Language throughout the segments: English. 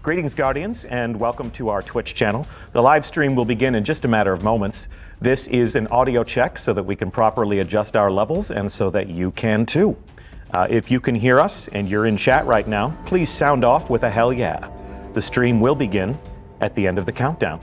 Greetings, Guardians, and welcome to our Twitch channel. The live stream will begin in just a matter of moments. This is an audio check so that we can properly adjust our levels and so that you can too. If you can hear us and you're in chat right now, please sound off with a hell yeah. The stream will begin at the end of the countdown.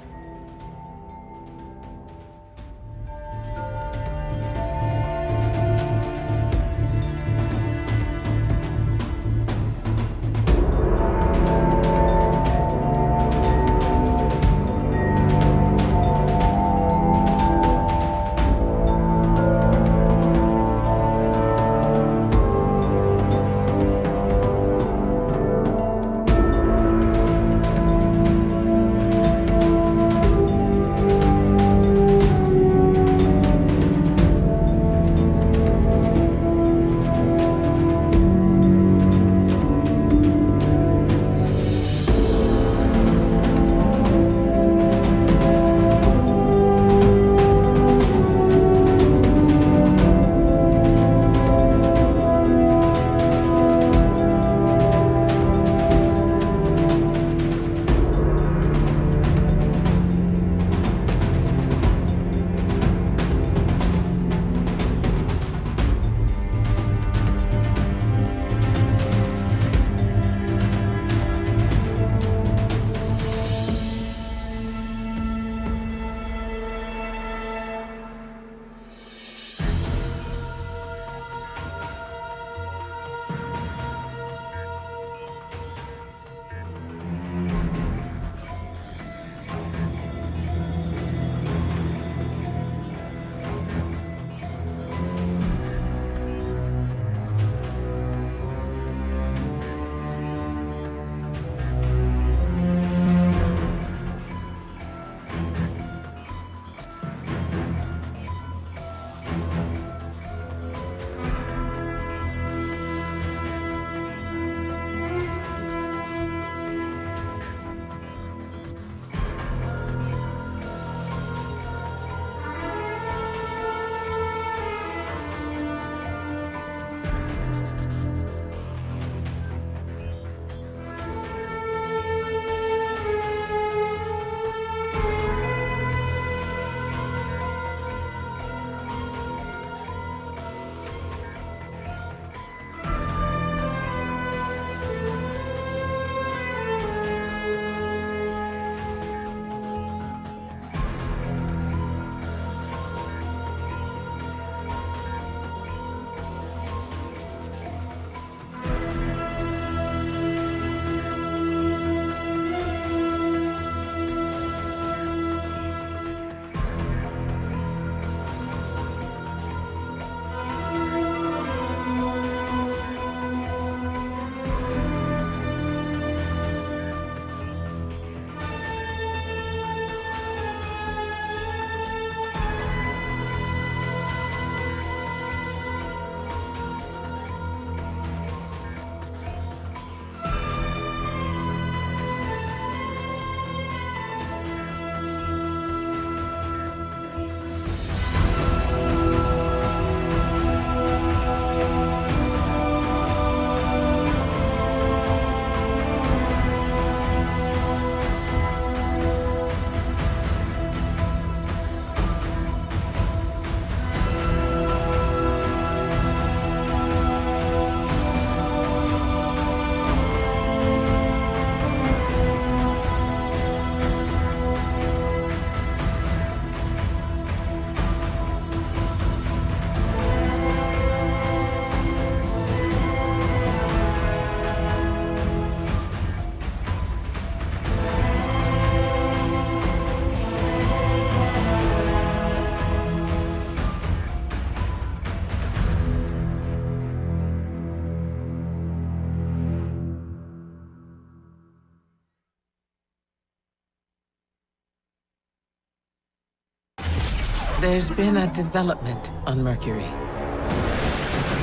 There's been a development on Mercury.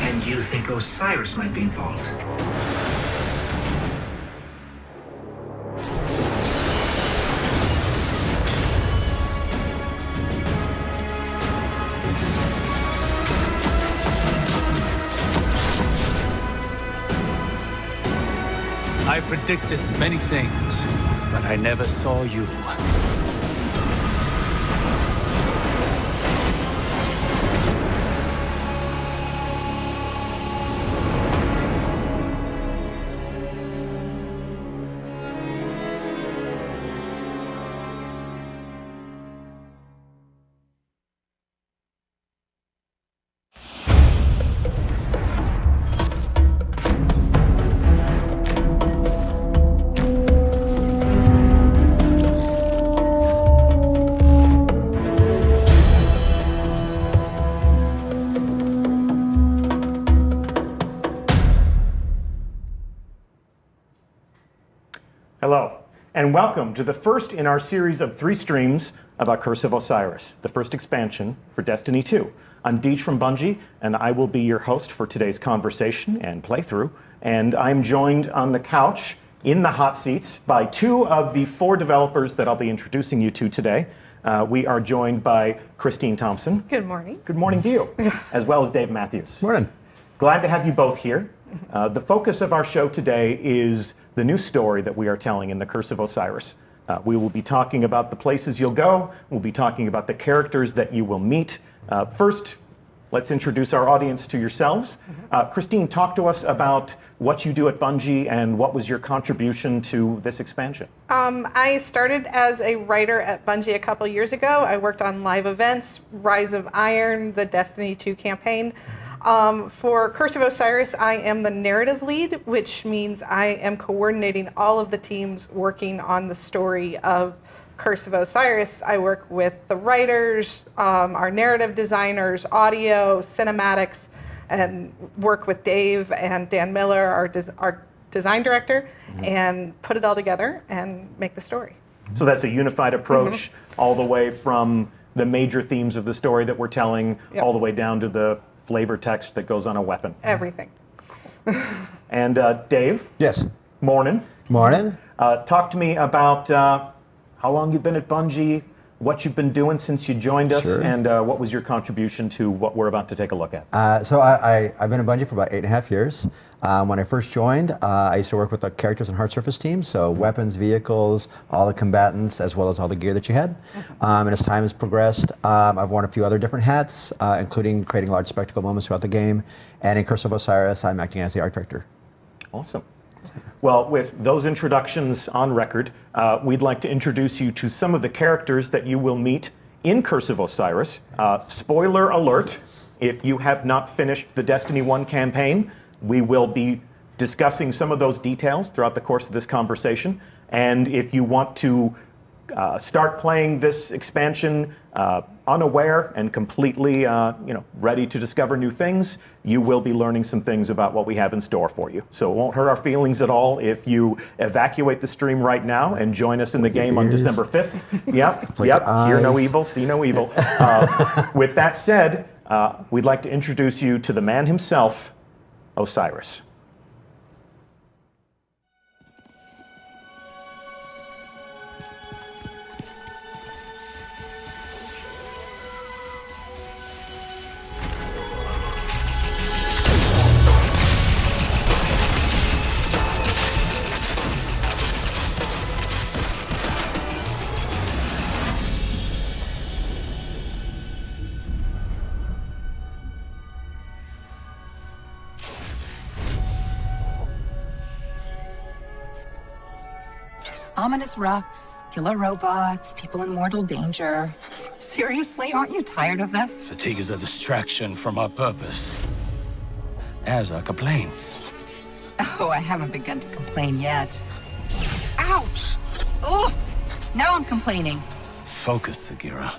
And you think Osiris might be involved? I predicted many things, but I never saw you. Hello, and welcome to the first in our series of 3 streams about Curse of Osiris, the first expansion for Destiny 2. I'm Deej from Bungie, and I will be your host for today's conversation and playthrough. And I'm joined on the couch in the hot seats by 2 of the 4 developers that I'll be introducing you to today. We are joined by Christine Thompson. Good morning. Good morning to you, as well as Dave Matthews. Morning. Glad to have you both here. The focus of our show today is the new story that we are telling in the Curse of Osiris. We will be talking about the places you'll go. We'll be talking about the characters that you will meet. First, let's introduce our audience to yourselves. Christine, talk to us about what you do at Bungie and what was your contribution to this expansion. I started as a writer at Bungie a couple years ago. I worked on live events, Rise of Iron, the Destiny 2 campaign. For Curse of Osiris, I am the narrative lead, which means I am coordinating all of the teams working on the story of Curse of Osiris. I work with the writers, our narrative designers, audio, cinematics, and work with Dave and Dan Miller, our design director, and put it all together and make the story. So that's a unified approach all the way from the major themes of the story that we're telling, all the way down to the flavor text that goes on a weapon. Everything. And Dave? Yes. Morning. Morning. Talk to me about how long you've been at Bungie, what you've been doing since you joined us, Sure. and what was your contribution to what we're about to take a look at. So I've been at Bungie for about 8.5 years. When I first joined, I used to work with the characters and hard surface teams, so weapons, vehicles, all the combatants, as well as all the gear that you had. And as time has progressed, I've worn a few other different hats, including creating large spectacle moments throughout the game. And in Curse of Osiris, I'm acting as the art director. Awesome. Well, with those introductions on record, we'd like to introduce you to some of the characters that you will meet in Curse of Osiris. Spoiler alert, if you have not finished the Destiny 1 campaign, we will be discussing some of those details throughout the course of this conversation. And if you want to start playing this expansion unaware and completely ready to discover new things, you will be learning some things about what we have in store for you. So it won't hurt our feelings at all if you evacuate the stream right now and join us in the game on December 5th. Yep, hear no evil, see no evil. With that said, we'd like to introduce you to the man himself, Osiris. Ominous rocks, killer robots, people in mortal danger. Seriously, aren't you tired of this? Fatigue is a distraction from our purpose, as are complaints. Oh, I haven't begun to complain yet. Ouch! Ugh! Now I'm complaining. Focus, Sagira.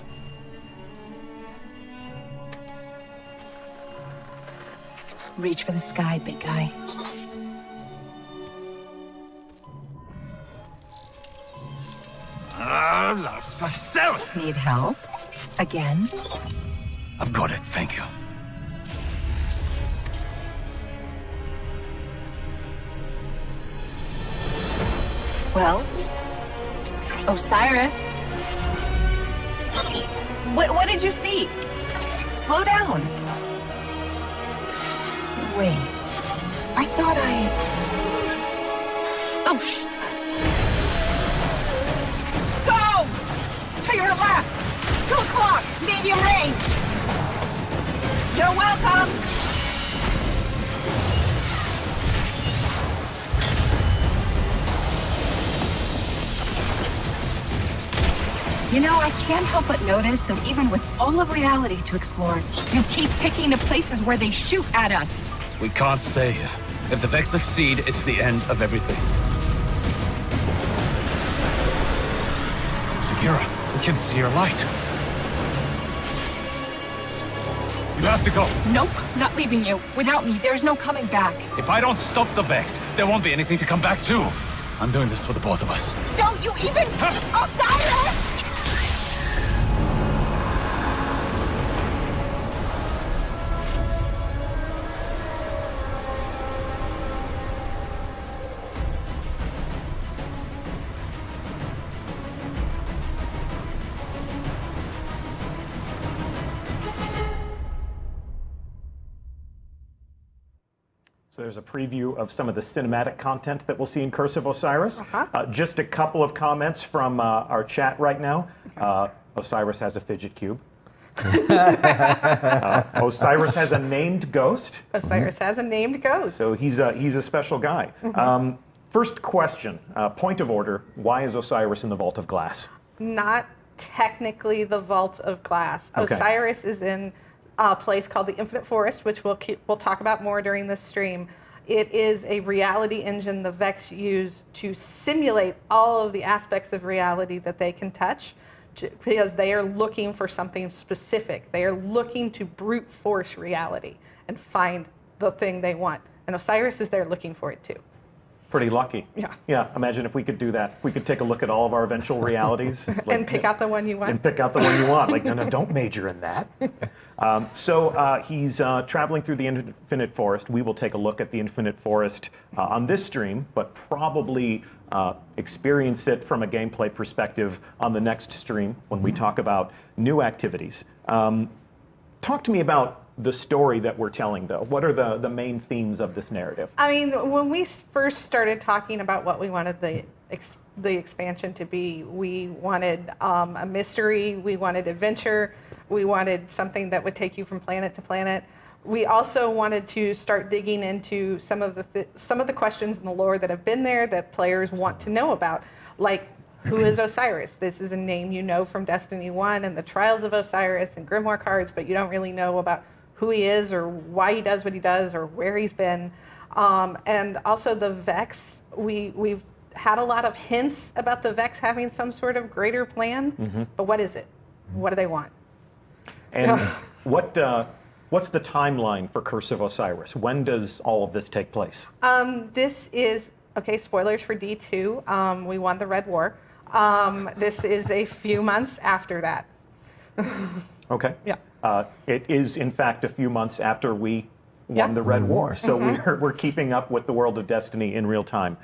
Reach for the sky, big guy. La facel! Need help? Again? I've got it, thank you. Well, Osiris. What did you see? Slow down. Wait, I thought No, shh! Go! To your left! 2 o'clock, medium range! You're welcome! You know, I can't help but notice that even with all of reality to explore, you keep picking the places where they shoot at us. We can't stay here. If the Vex succeed, it's the end of everything. Sagira, we can see your light. You have to go. Nope, not leaving you. Without me, there's no coming back. If I don't stop the Vex, there won't be anything to come back to. I'm doing this for the both of us. Don't you even... Osiris! So there's a preview of some of the cinematic content that we'll see in Curse of Osiris. Just a couple of comments from our chat right now. Osiris has a fidget cube. Osiris has a named ghost. Osiris has a named ghost. So he's a special guy. First question, point of order, why is Osiris in the Vault of Glass? Not technically the Vault of Glass. Okay. Osiris is in a place called the Infinite Forest, which we'll talk about more during this stream. It is a reality engine the Vex use to simulate all of the aspects of reality that they can touch, because they are looking for something specific. They are looking to brute force reality and find the thing they want. And Osiris is there looking for it too. Pretty lucky. Yeah. Yeah, imagine if we could do that. We could take a look at all of our eventual realities. And pick out the one you want. And pick out the one you want. Like, no, don't major in that. So he's traveling through the Infinite Forest. We will take a look at the Infinite Forest on this stream, but probably experience it from a gameplay perspective on the next stream when we talk about new activities. Talk to me about the story that we're telling, though. What are the main themes of this narrative? I mean, when we first started talking about what we wanted the expansion to be, we wanted a mystery, we wanted adventure, we wanted something that would take you from planet to planet. We also wanted to start digging into some of the questions in the lore that have been there that players want to know about, like who is Osiris? This is a name you know from Destiny 1 and the Trials of Osiris and Grimoire cards, but you don't really know about who he is or why he does what he does or where he's been. And also the Vex, we've had a lot of hints about the Vex having some sort of greater plan, but what is it? What do they want? And what's the timeline for Curse of Osiris? When does all of this take place? This is, okay, spoilers for D2. We won the Red War. This is a few months after that. Okay. Yeah. It is, in fact, a few months after we won the Red War. So we're keeping up with the world of Destiny in real time.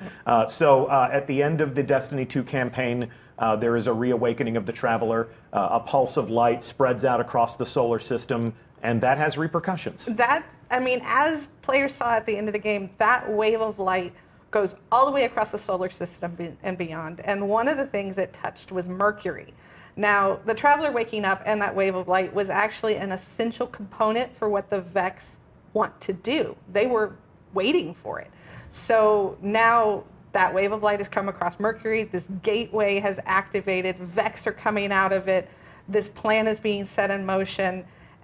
So at the end of the Destiny 2 campaign, there is a reawakening of the Traveler. A pulse of light spreads out across the solar system, and that has repercussions. That, I mean, as players saw at the end of the game, that wave of light goes all the way across the solar system and beyond. And one of the things it touched was Mercury. Now, the Traveler waking up and that wave of light was actually an essential component for what the Vex want to do. They were waiting for it. So now that wave of light has come across Mercury, this gateway has activated, Vex are coming out of it, this plan is being set in motion,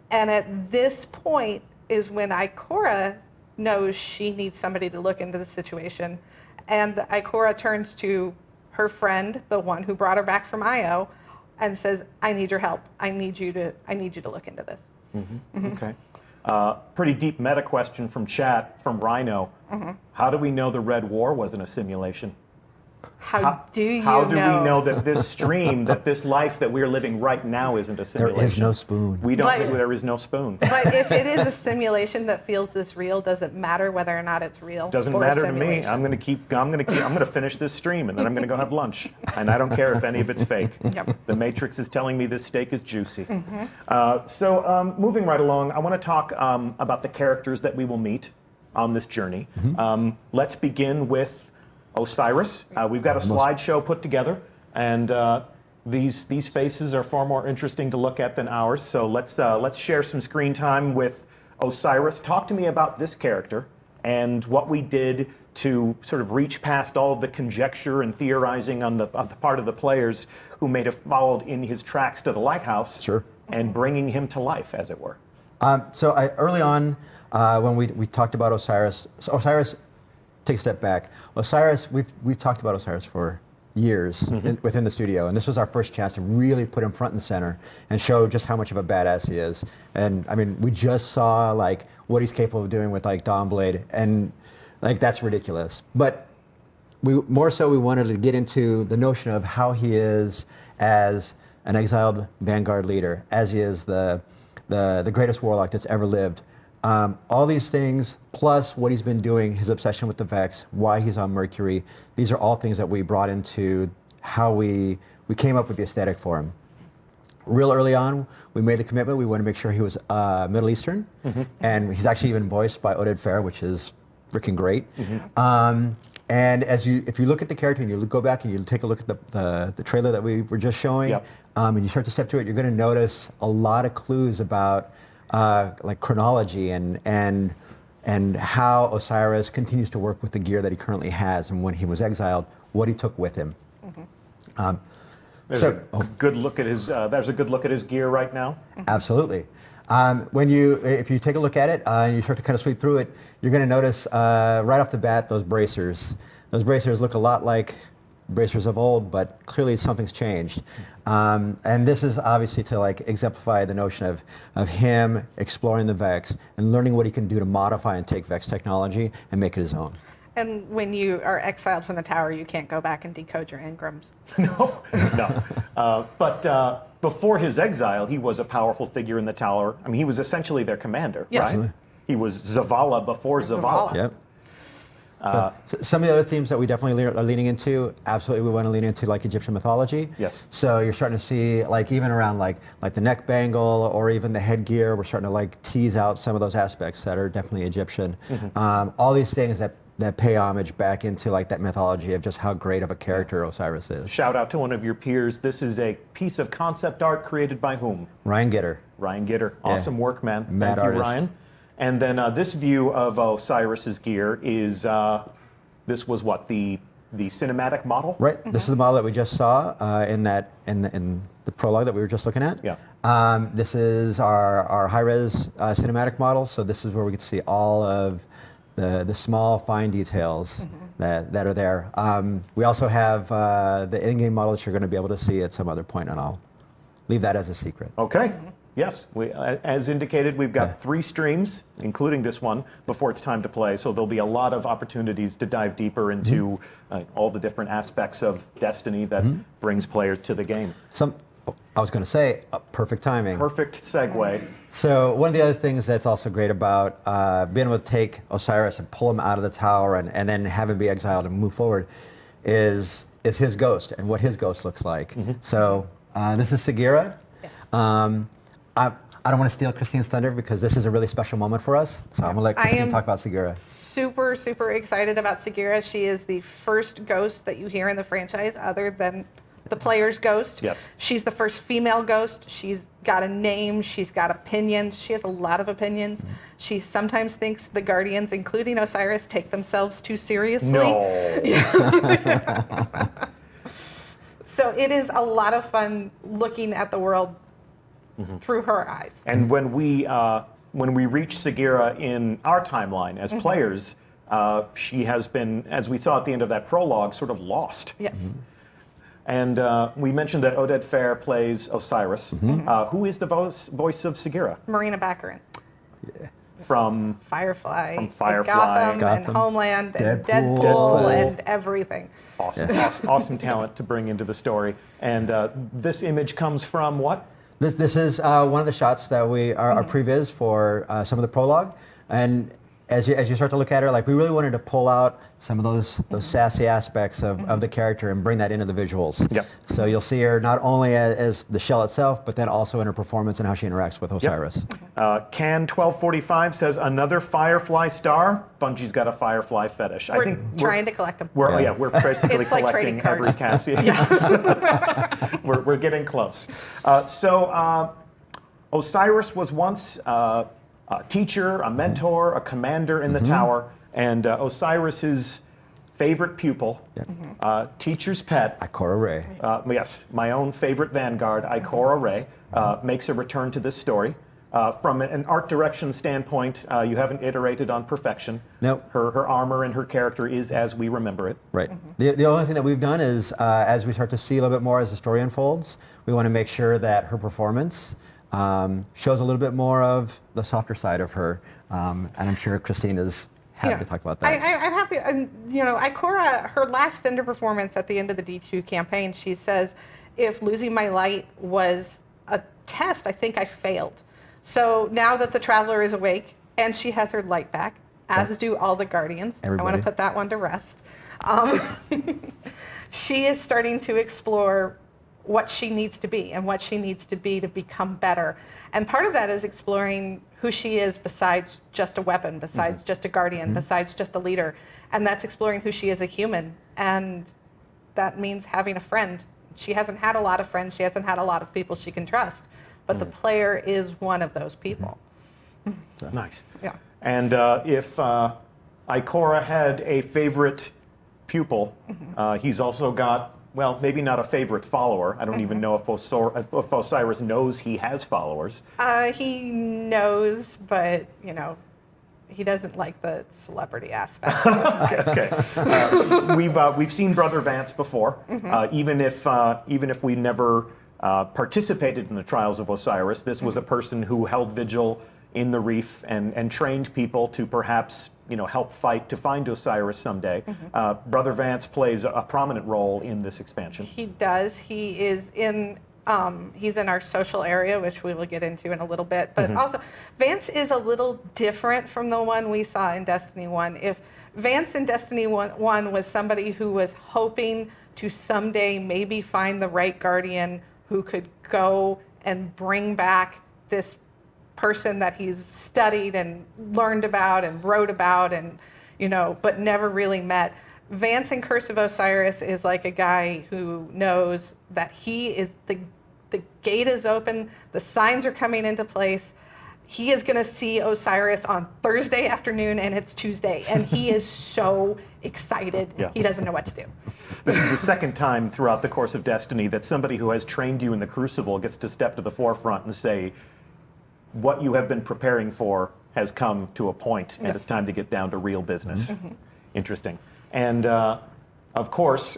and at this point is when Ikora knows she needs somebody to look into the situation, and Ikora turns to her friend, the one who brought her back from Io, and says, I need your help. I need you to look into this. Okay. Pretty deep meta question from chat, from Rhino. How do we know the Red War wasn't a simulation? How do we know that this stream, that this life that we're living right now isn't a simulation? There is no spoon. There is no spoon. But if it is a simulation that feels this real, does it matter whether or not it's real? Doesn't or a matter to me. simulation? I'm gonna finish this stream and then I'm gonna go have lunch. And I don't care if any of it's fake. Yep. The Matrix is telling me this steak is juicy. So moving right along, I want to talk about the characters that we will meet on this journey. Let's begin with Osiris. We've got a slideshow put together, and these faces are far more interesting to look at than ours. So let's share some screen time with Osiris. Talk to me about this character and what we did to sort of reach past all of the conjecture and theorizing on the part of the players who may have followed in his tracks to the lighthouse. Sure. And bringing him to life, as it were. Early on, when we talked about Osiris, take a step back. Osiris, we've talked about Osiris for years within the studio, and this was our first chance to really put him front and center and show just how much of a badass he is. And I mean, we just saw like what he's capable of doing with like Dawnblade, and like that's ridiculous. But we wanted to get into the notion of how he is as an exiled Vanguard leader, as he is the greatest warlock that's ever lived. All these things, plus what he's been doing, his obsession with the Vex, why he's on Mercury, these are all things that we brought into how we came up with the aesthetic for him. Real early on, we made the commitment, we wanted to make sure he was Middle Eastern, and he's actually even voiced by Oded Fehr, which is freaking great. And if you look at the character and you go back and you take a look at the trailer that we were just showing, and you start to step through it, you're going to notice a lot of clues about like chronology and how Osiris continues to work with the gear that he currently has, and when he was exiled, what he took with him. There's a good look at his. There's a good look at his gear right now. Absolutely. If you take a look at it and you start to kind of sweep through it, you're going to notice right off the bat those bracers. Those bracers look a lot like bracers of old, but clearly something's changed. And this is obviously to like exemplify the notion of him exploring the Vex and learning what he can do to modify and take Vex technology and make it his own. And when you are exiled from the tower, you can't go back and decode your engrams. No. But before his exile, he was a powerful figure in the tower. I mean, he was essentially their commander, Yes. right? Absolutely. He was Zavala before Zavala. Yep. So some of the other themes that we definitely are leaning into, absolutely we want to lean into like Egyptian mythology. Yes. So you're starting to see like even around like the neck bangle or even the headgear, we're starting to like tease out some of those aspects that are definitely Egyptian. All these things that pay homage back into like that mythology of just how great of a character Osiris is. Shout out to one of your peers. This is a piece of concept art created by whom? Ryan Gitter. Ryan Gitter. Awesome work, man. Mad Thank you, artist. Ryan. And then this view of Osiris's gear is, this was what, the cinematic model? Right. This is the model that we just saw in the prologue that we were just looking at. Yeah. This is our high-res cinematic model. So this is where we get to see all of the small, fine details that are there. We also have the in-game model that you're going to be able to see at some other point, and I'll leave that as a secret. Okay. Yes, as indicated, we've got 3 streams, including this one, before it's time to play. So there'll be a lot of opportunities to dive deeper into all the different aspects of Destiny that brings players to the game. I was going to say, perfect timing. Perfect segue. So one of the other things that's also great about being able to take Osiris and pull him out of the tower and then have him be exiled and move forward is his ghost and what his ghost looks like. So this is Sagira. Yes. I don't want to steal Christine's thunder because this is a really special moment for us. So I'm going to let Christine talk about Sagira. Super, super excited about Sagira. She is the first ghost that you hear in the franchise other than the player's ghost. Yes. She's the first female ghost. She's got a name. She's got opinions. She has a lot of opinions. She sometimes thinks the Guardians, including Osiris, take themselves too seriously. No. So it is a lot of fun looking at the world through her eyes. And when we reach Sagira in our timeline as players, she has been, as we saw at the end of that prologue, sort of lost. Yes. And we mentioned that Oded Fehr plays Osiris. Who is the voice of Sagira? Marina Baccarin. From Firefly. From Firefly. Gotham and Homeland and Deadpool. Deadpool and everything. Awesome talent to bring into the story. And this image comes from what? This is one of the shots that we are previs for some of the prologue, and as you start to look at her, like we really wanted to pull out some of those sassy aspects of the character and bring that into the visuals. Yep. So you'll see her not only as the shell itself, but then also in her performance and how she interacts with Osiris. Can 1245 says another Firefly star. Bungie's got a Firefly fetish. I think We're trying to collect them. We're basically It's like collecting trading cards. every cast. We're getting close. Osiris was once a teacher, a mentor, a commander in the tower, and Osiris's favorite pupil, teacher's pet. Ikora Rey. Yes, my own favorite vanguard, Ikora Rey, makes a return to this story. From an art direction standpoint, you haven't iterated on perfection. Nope. Her armor and her character is as we remember it. Right. The only thing that we've done is, as we start to see a little bit more as the story unfolds, we want to make sure that her performance shows a little bit more of the softer side of her. And I'm sure Christine is happy to talk about that. I'm happy. Ikora, her last Fender performance at the end of the D2 campaign, she says, if losing my light was a test, I think I failed. So now that the Traveler is awake and she has her light back, as do all the Guardians, I want to put that one to rest. She is starting to explore what she needs to be and what she needs to be to become better. And part of that is exploring who she is besides just a weapon, besides just a Guardian, besides just a leader. And that's exploring who she is a human. And that means having a friend. She hasn't had a lot of friends. She hasn't had a lot of people she can trust. But the player is one of those people. Nice. Yeah. And if Ikora had a favorite pupil, he's also got, well, maybe not a favorite follower. I don't even know if Osiris knows he has followers. He knows, but, he doesn't like the celebrity aspect. Okay. We've seen Brother Vance before. Even if we never participated in the trials of Osiris, this was a person who held vigil in the reef and trained people to perhaps help fight to find Osiris someday. Brother Vance plays a prominent role in this expansion. He does. He is in. He's in our social area, which we will get into in a little bit. But also, Vance is a little different from the one we saw in Destiny 1. If Vance in Destiny 1 was somebody who was hoping to someday maybe find the right Guardian who could go and bring back this person that he's studied and learned about and wrote about and, but never really met. Vance in Curse of Osiris is like a guy who knows that he is the gate is open, the signs are coming into place. He is going to see Osiris on Thursday afternoon and it's Tuesday. And he is so excited. Yeah. He doesn't know what to do. This is the second time throughout the course of Destiny that somebody who has trained you in the Crucible gets to step to the forefront and say, what you have been preparing for has come to a point, and it's time to get down to real business. Interesting. And of course,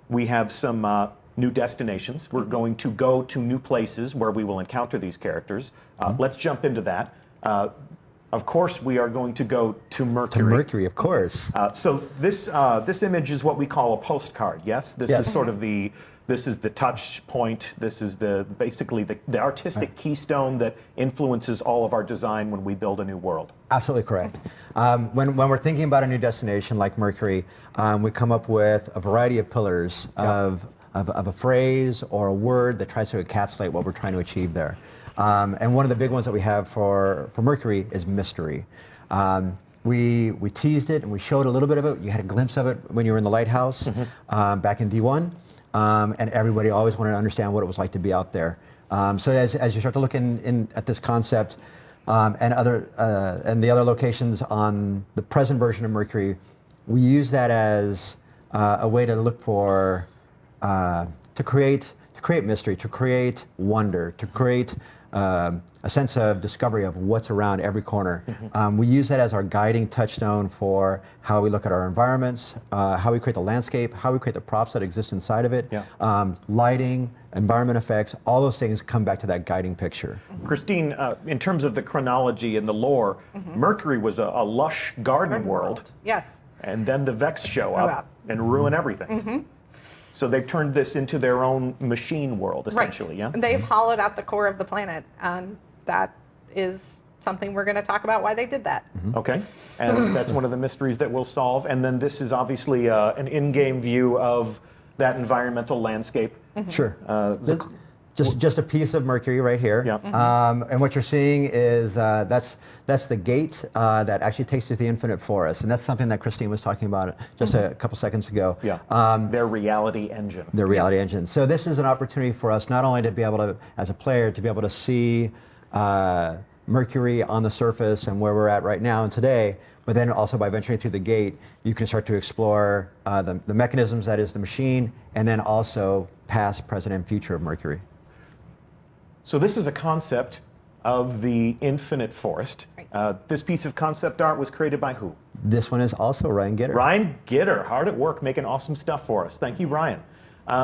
we have some new destinations. We're going to go to new places where we will encounter these characters. Let's jump into that. Of course, we are going to go to Mercury. To Mercury, of course. So this image is what we call a postcard. Yes, this is sort of the touch point. This is basically the artistic keystone that influences all of our design when we build a new world. Absolutely correct. When we're thinking about a new destination like Mercury, we come up with a variety of pillars of a phrase or a word that tries to encapsulate what we're trying to achieve there. And one of the big ones that we have for Mercury is mystery. We teased it and we showed a little bit of it. You had a glimpse of it when you were in the lighthouse back in D1. And everybody always wanted to understand what it was like to be out there. So as you start to look at this concept and the other locations on the present version of Mercury, we use that as a way to look for to create mystery, to create wonder, to create a sense of discovery of what's around every corner. We use that as our guiding touchstone for how we look at our environments, how we create the landscape, how we create the props that exist inside of it, lighting, environment effects, all those things come back to that guiding picture. Christine, in terms of the chronology and the lore, Mercury was a lush garden world. Yes. And then the Vex show up and ruin everything. So they've turned this into their own machine world, essentially, Right. They've hollowed out the core of the planet, and that is something we're going to talk about why they did that. Okay, and that's one of the mysteries that we'll solve. And then this is obviously an in-game view of that environmental landscape. Sure. Just a piece of Mercury right here. Yeah. And what you're seeing is that's the gate that actually takes you to the infinite forest, and that's something that Christine was talking about just a couple seconds ago. Yeah. Their reality engine. Their reality engine. So this is an opportunity for us not only to be able to, as a player, to be able to see Mercury on the surface and where we're at right now and today, but then also by venturing through the gate, you can start to explore the mechanisms that is the machine, and then also past, present, and future of Mercury. So this is a concept of the infinite forest. This piece of concept art was created by who? This one is also Ryan Gitter. Ryan Gitter, hard at work making awesome stuff for us. Thank you, Ryan.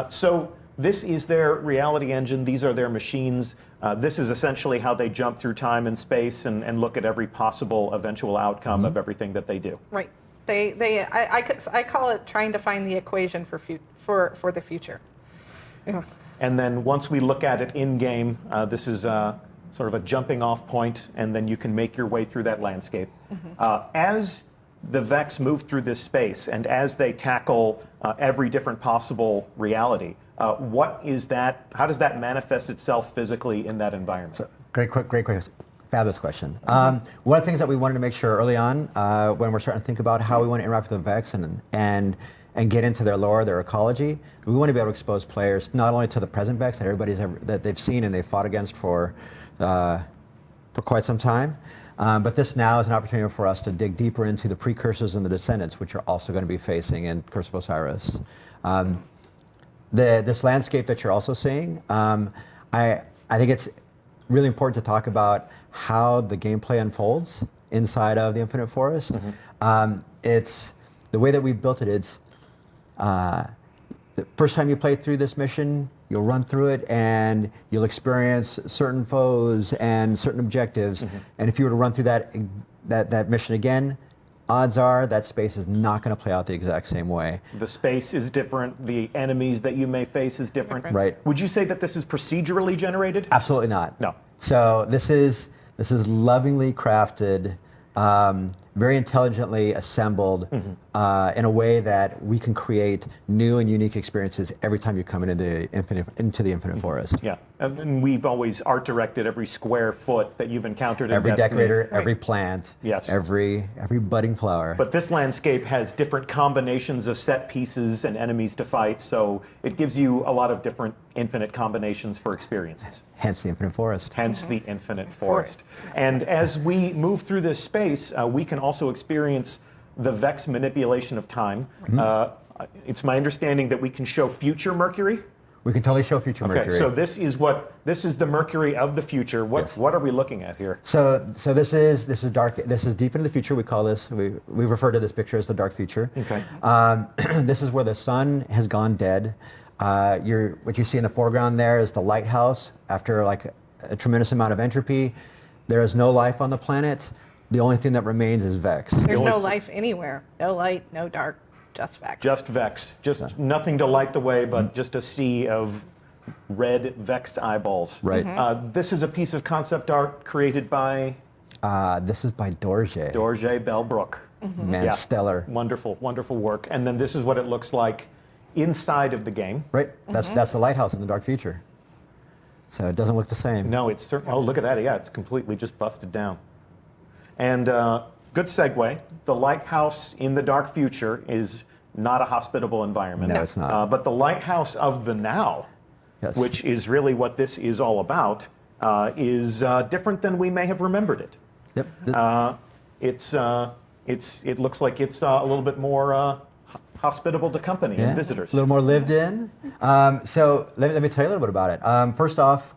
So this is their reality engine. These are their machines. This is essentially how they jump through time and space and look at every possible eventual outcome of everything that they do. Right. I call it trying to find the equation for the future. Yeah. And then once we look at it in game, this is sort of a jumping off point, and then you can make your way through that landscape. As the Vex move through this space and as they tackle every different possible reality, what is that? How does that manifest itself physically in that environment? So, great question. Fabulous question. One of the things that we wanted to make sure early on, when we're starting to think about how we want to interact with the Vex and get into their lore, their ecology, we want to be able to expose players not only to the present Vex that they've seen and they've fought against for quite some time, but this now is an opportunity for us to dig deeper into the precursors and the descendants, which are also going to be facing in Curse of Osiris. This landscape that you're also seeing, I think it's really important to talk about how the gameplay unfolds inside of the Infinite Forest. It's the way that we built it. It's the first time you play through this mission, you'll run through it and you'll experience certain foes and certain objectives. And if you were to run through that mission again, odds are that space is not going to play out the exact same way. The space is different. The enemies that you may face is different. Right. Would you say that this is procedurally generated? Absolutely not. No. So this is lovingly crafted, very intelligently assembled in a way that we can create new and unique experiences every time you come into the Infinite Forest. Yeah, and we've always art directed every square foot that you've encountered. Every decorator, every plant, yes, every budding flower. But this landscape has different combinations of set pieces and enemies to fight, so it gives you a lot of different infinite combinations for experiences. Hence the Infinite Forest. Hence the Infinite Forest. And as we move through this space, we can also experience the Vex manipulation of time. It's my understanding that we can show future Mercury. We can totally show future Mercury. Okay, so this is the Mercury of the future. What are we looking at here? So this is dark. This is deep into the future. We call this. We refer to this picture as the dark future. Okay. This is where the sun has gone dead. What you see in the foreground there is the lighthouse. After like a tremendous amount of entropy, there is no life on the planet. The only thing that remains is Vex. There's no life anywhere. No light, no dark, just Vex. Just Vex. Just nothing to light the way, but just a sea of red vexed eyeballs. Right. This is a piece of concept art created by? This is by Dorje. Dorje Bellbrook. Man, stellar. Wonderful, wonderful work. And then this is what it looks like inside of the game. Right. That's the lighthouse in the dark future. So it doesn't look the same. No, it's certainly. Oh, look at that. Yeah, it's completely just busted down. And good segue. The lighthouse in the dark future is not a hospitable environment. No, it's not. But the lighthouse of the now, yes, which is really what this is all about, is different than we may have remembered it. Yep. It looks like it's a little bit more hospitable to company and visitors. A little more lived in. So let me tell you a little bit about it. First off,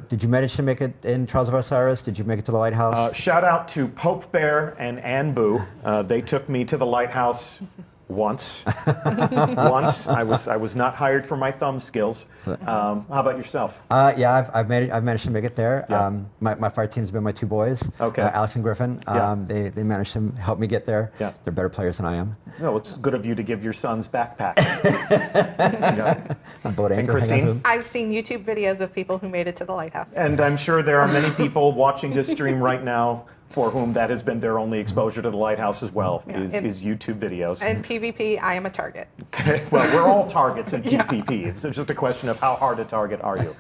did you manage to make it in Trials of Osiris? Did you make it to the lighthouse? Shout out to Pope Bear and Anbu. They took me to the lighthouse Once. Once. I was not hired for my thumb skills. How about yourself? Yeah, I've managed to make it there. Yeah. My fire team's been my two boys, Okay. Alex and Griffin. Yeah. They managed to help me get there. Yeah. They're better players than I am. No, it's good of you to give your sons backpacks. Yeah. Boat And anchor, hang on to Christine? them. I've seen YouTube videos of people who made it to the lighthouse. And I'm sure there are many people watching this stream right now for whom that has been their only exposure to the lighthouse as well, Yeah. is YouTube videos. And PvP, I am a target. Well, we're all targets in PvP. It's just a question of how hard a target are you.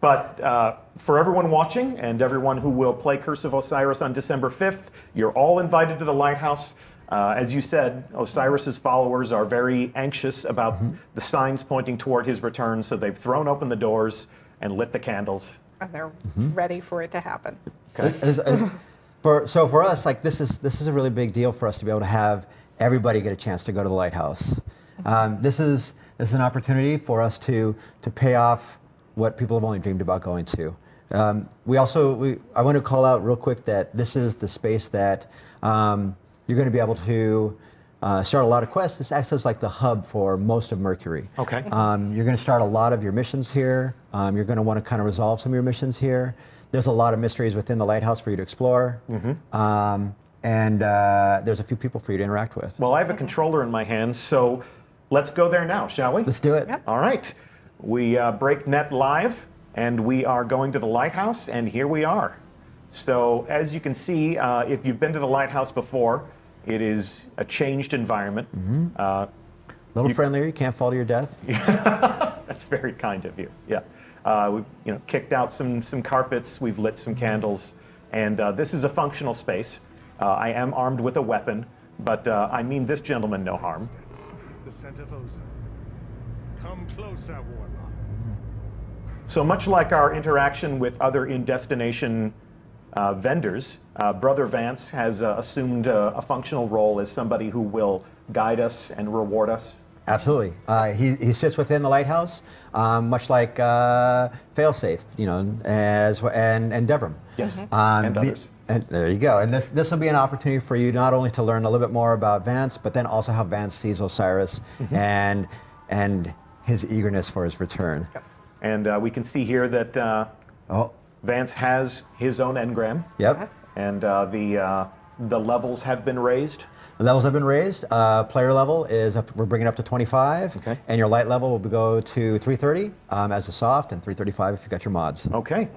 But for everyone watching and everyone who will play Curse of Osiris on December 5th, you're all invited to the lighthouse. As you said, Osiris's followers are very anxious about the signs pointing toward his return, so they've thrown open the doors and lit the candles. And they're ready for it to happen. So for us, like this is a really big deal for us to be able to have everybody get a chance to go to the lighthouse. This is an opportunity for us to pay off what people have only dreamed about going to. I want to call out real quick that this is the space that you're going to be able to start a lot of quests. This acts as like the hub for most of Mercury. Okay. You're going to start a lot of your missions here. You're going to want to kind of resolve some of your missions here. There's a lot of mysteries within the lighthouse for you to explore. And there's a few people for you to interact with. Well, I have a controller in my hands, so let's go there now, shall we? Let's do it. Yep. All right. We break net live, and we are going to the lighthouse, and here we are. So as you can see, if you've been to the lighthouse before, it is a changed environment. A little friendlier, you can't fall to your death. That's very kind of you. Yeah. We've kicked out some carpets, we've lit some candles, and this is a functional space. I am armed with a weapon, but I mean this gentleman no harm. The scent of ozone. Come closer, warlock. So much like our interaction with other in-destination vendors, Brother Vance has assumed a functional role as somebody who will guide us and reward us. Absolutely. He sits within the lighthouse, much like Failsafe, and Devram. Yes, and others. And there you go. And this will be an opportunity for you not only to learn a little bit more about Vance, but then also how Vance sees Osiris and his eagerness for his return. And we can see here that Vance has his own engram. Yep. And the levels have been raised. The levels have been raised. Player level is up, we're bringing it up to 25. Okay. And your light level will go to 330 as a soft, and 335 if you got your mods. Okay.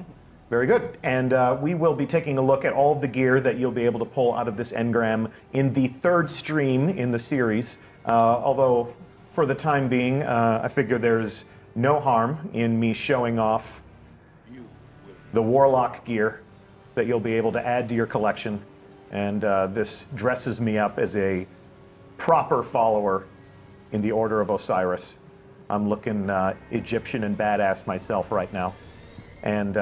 Very good. And we will be taking a look at all of the gear that you'll be able to pull out of this engram in the third stream in the series. Although, for the time being, I figure there's no harm in me showing off the Warlock gear that you'll be able to add to your collection. And this dresses me up as a proper follower in the Order of Osiris. I'm looking Egyptian and badass myself right now. And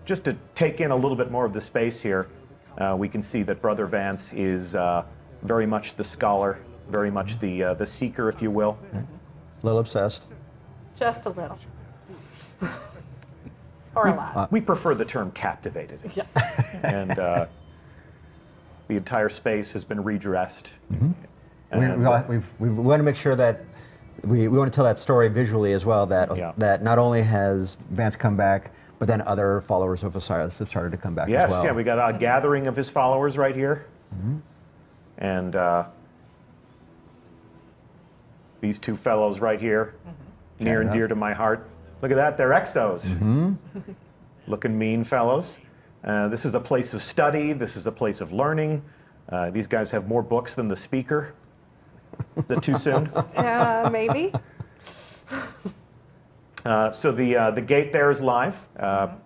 just to take in a little bit more of the space here, we can see that Brother Vance is very much the scholar, very much the seeker, if you will. A little obsessed. Just a little. Or a lot. We prefer the term captivated. Yes. And the entire space has been redressed. We want to make sure that we want to tell that story visually as well, that not only has Vance come back, but then other followers of Osiris have started to come back as well. Yes, we got a gathering of his followers right here. And these two fellows right here, near and dear to my heart. Look at that, they're exos. Looking mean fellows. This is a place of study, this is a place of learning. These guys have more books than the speaker. Is that too soon? Maybe. So the gate there is live.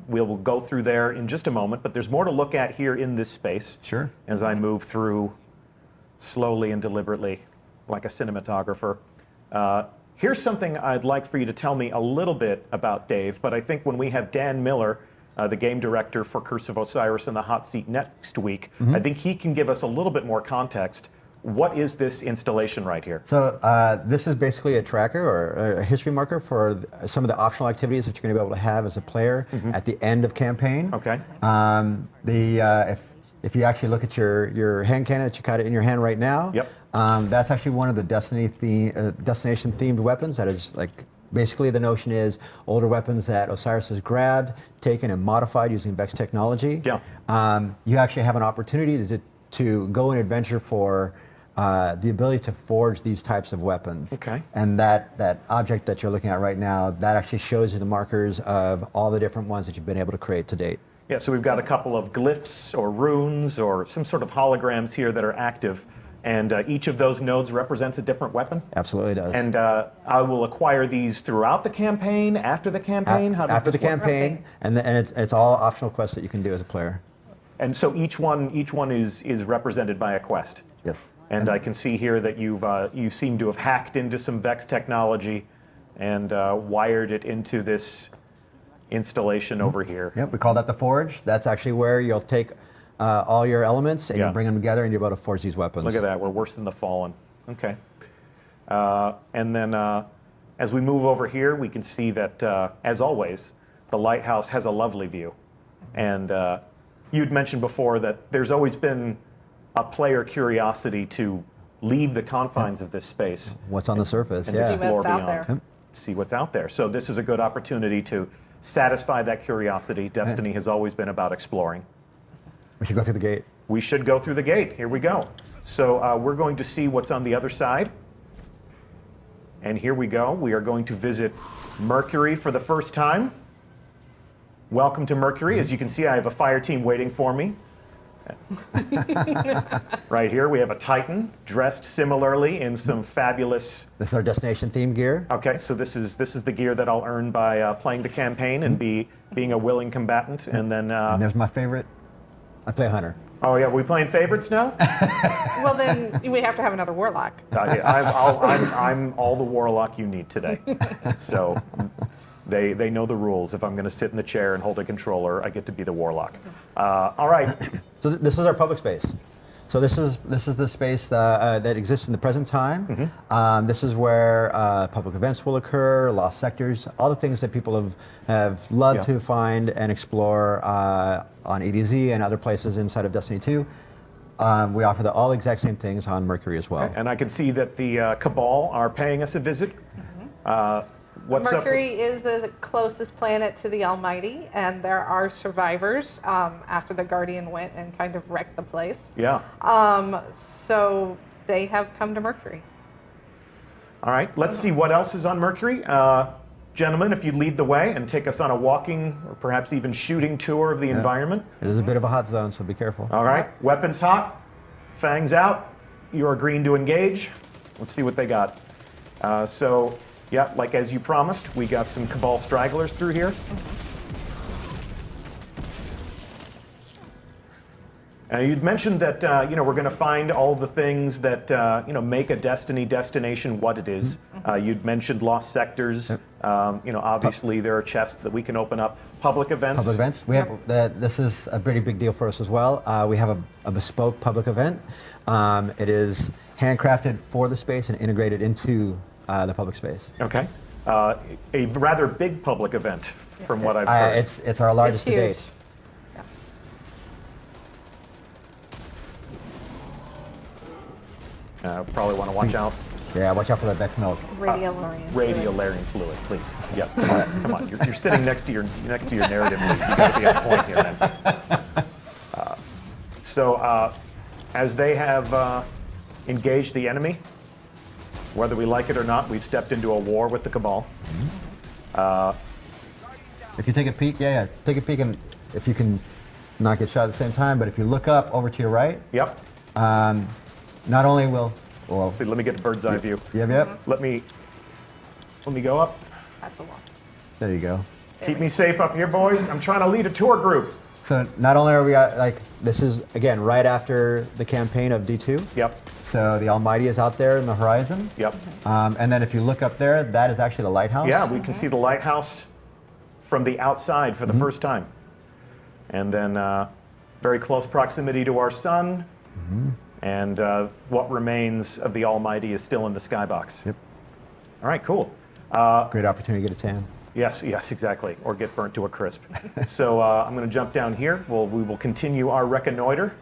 We'll go through there in just a moment, but there's more to look at here in this space. Sure. As I move through slowly and deliberately, like a cinematographer. Here's something I'd like for you to tell me a little bit about, Dave, but I think when we have Dan Miller, the game director for Curse of Osiris, in the hot seat next week, I think he can give us a little bit more context. What is this installation right here? So this is basically a tracker or a history marker for some of the optional activities that you're going to be able to have as a player at the end of campaign. Okay. if you actually look at your hand cannon that you got in your hand right now, Yep. That's actually one of the destination themed weapons. That is like basically the notion is older weapons that Osiris has grabbed, taken, and modified using Vex technology. Yeah. You actually have an opportunity to go and adventure for the ability to forge these types of weapons. Okay. And that object that you're looking at right now, that actually shows you the markers of all the different ones that you've been able to create to date. Yeah, so we've got a couple of glyphs or runes or some sort of holograms here that are active, and each of those nodes represents a different weapon. Absolutely does. And I will acquire these throughout the campaign, after the campaign. How does after this the work? campaign, and it's all optional quests that you can do as a player. And so each one is represented by a quest. Yes. And I can see here that you seem to have hacked into some Vex technology and wired it into this installation over here. Yep, we call that the forge. That's actually where you'll take all your elements and Yeah. you bring them together and you're able to forge these weapons. Look at that, we're worse than the Fallen. Okay. And then as we move over here, we can see that, as always, the lighthouse has a lovely view. And you'd mentioned before that there's always been a player curiosity to leave the confines of this space. What's on the surface, And yeah. explore See what's out beyond. there. See what's out there. So this is a good opportunity to satisfy that curiosity. Destiny has always been about exploring. We should go through the gate. We should go through the gate. Here we go. So we're going to see what's on the other side. And here we go. We are going to visit Mercury for the first time. Welcome to Mercury. As you can see, I have a fire team waiting for me. Right here, we have a Titan dressed similarly in some fabulous. This is our destination theme gear. Okay, so this is the gear that I'll earn by playing the campaign and being a willing combatant, and then. And there's my favorite. I play Hunter. Oh yeah, we playing favorites now? Well, then we have to have another warlock. I'm all the warlock you need today. So they know the rules. If I'm going to sit in the chair and hold a controller, I get to be the warlock. All right. So this is our public space. So this is the space that exists in the present time. This is where public events will occur, lost sectors, all the things that people have loved to find and explore on EDZ and other places inside of Destiny 2. We offer all the exact same things on Mercury as well. And I can see that the Cabal are paying us a visit. What's Mercury is the closest planet to the Almighty, and there are survivors after the Guardian went and kind of wrecked the place. Yeah. So they have come to Mercury. All right. Let's see what else is on Mercury. Gentlemen, if you lead the way and take us on a walking or perhaps even shooting tour of the environment. It is a bit of a hot zone, so be careful. All right. Weapons hot. Fangs out. You are green to engage. Let's see what they got. Yeah, like as you promised, we got some Cabal stragglers through here. You'd mentioned that we're going to find all the things that make a Destiny destination what it is. You'd mentioned lost sectors. Obviously there are chests that we can open up. Public events. Public events. We have this is a pretty big deal for us as well. We have a bespoke public event. It is handcrafted for the space and integrated into the public space. Okay. A rather big public event, from what I've heard. It's our largest to huge. date. Probably want to watch out. Yeah, watch out for that Vex milk. Radiolarian. Radiolarian fluid, please. Yes, come on, come on. You're sitting next to your narrative. You got to be on point here, man. As they have engaged the enemy, whether we like it or not, we've stepped into a war with the Cabal. If you take a peek, take a peek, and if you can not get shot at the same time, but if you look up over to your right, Yep. not only will Let's see. Let me get a bird's eye view. Yep. Let me go up. That's a lot. There you go. Keep me safe up here, boys. I'm trying to lead a tour group. So not only are we this is again right after the campaign of D2. Yep. So the Almighty is out there in the horizon. Yep. And then if you look up there, that is actually the lighthouse. Yeah, we can see the lighthouse from the outside for the first time. And then very close proximity to our sun. And what remains of the Almighty is still in the skybox. Yep. All right, cool. Great opportunity to get a tan. Yes, exactly. Or get burnt to a crisp. So I'm going to jump down here. We will continue our reconnoiter.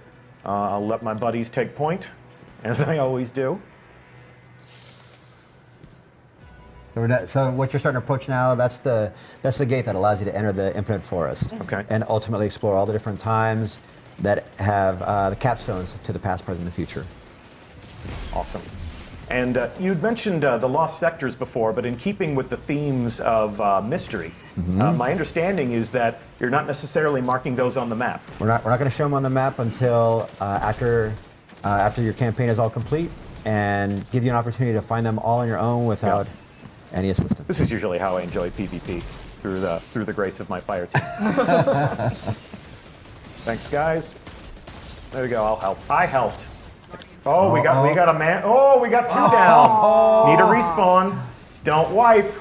I'll let my buddies take point, as I always do. So what you're starting to approach now, that's the gate that allows you to enter the Infinite Forest. Okay. And ultimately explore all the different times that have the capstones to the past, present, and the future. Awesome. And you'd mentioned the lost sectors before, but in keeping with the themes of mystery, my understanding is that you're not necessarily marking those on the map. We're not going to show them on the map until after your campaign is all complete, and give you an opportunity to find them all on your own without any assistance. This is usually how I enjoy PvP, through the grace of my fire team. Thanks, guys. There we go. I'll help. I helped. Oh, we got a man. Oh, we got 2 down. Need a respawn. Don't wipe.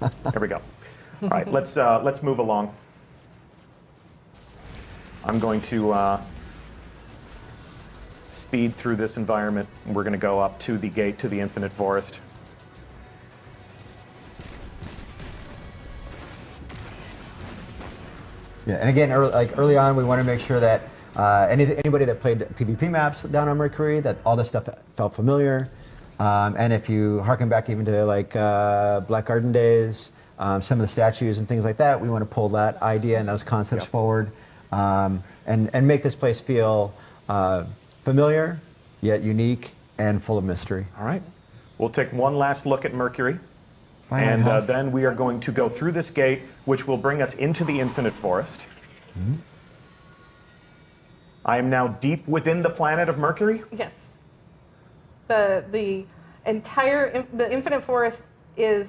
There we go. All right, let's move along. I'm going to speed through this environment. We're going to go up to the gate to the Infinite Forest. Yeah, and again, early on, we want to make sure that anybody that played PvP maps down on Mercury, that all this stuff felt familiar. And if you harken back even to like Black Garden days, some of the statues and things like that, we want to pull that idea and those concepts forward, and make this place feel familiar, yet unique and full of mystery. All right. We'll take one last look at Mercury. And then we are going to go through this gate, which will bring us into the Infinite Forest. I am now deep within the planet of Mercury. Yes. The Infinite Forest is